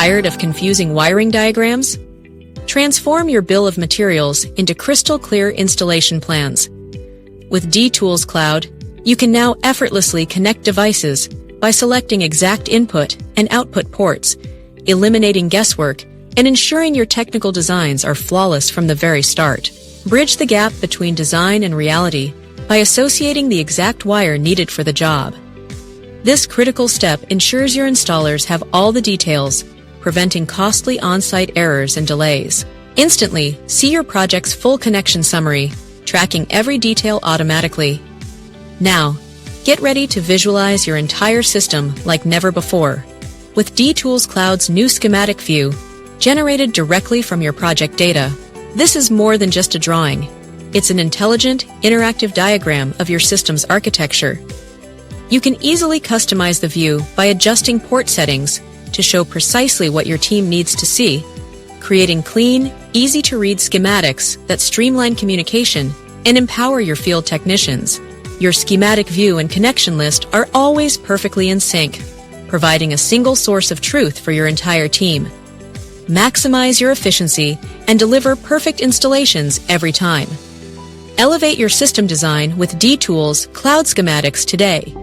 Tired of confusing wiring diagrams? Transform your bill of materials into crystal-clear installation plans. With DTools Cloud, you can now effortlessly connect devices by selecting exact input and output ports, eliminating guesswork, and ensuring your technical designs are flawless from the very start. Bridge the gap between design and reality by associating the exact wire needed for the job. This critical step ensures your installers have all the details, preventing costly on-site errors and delays. Instantly, see your project's full connection summary, tracking every detail automatically. Now, get ready to visualize your entire system like never before. With DTools Cloud's new schematic view, generated directly from your project data, this is more than just a drawing. It's an intelligent, interactive diagram of your system's architecture. You can easily customize the view by adjusting port settings to show precisely what your team needs to see, creating clean, easy-to-read schematics that streamline communication and empower your field technicians. Your schematic view and connection list are always perfectly in sync, providing a single source of truth for your entire team. Maximize your efficiency and deliver perfect installations every time. Elevate your system design with DTools Cloud Schematics today.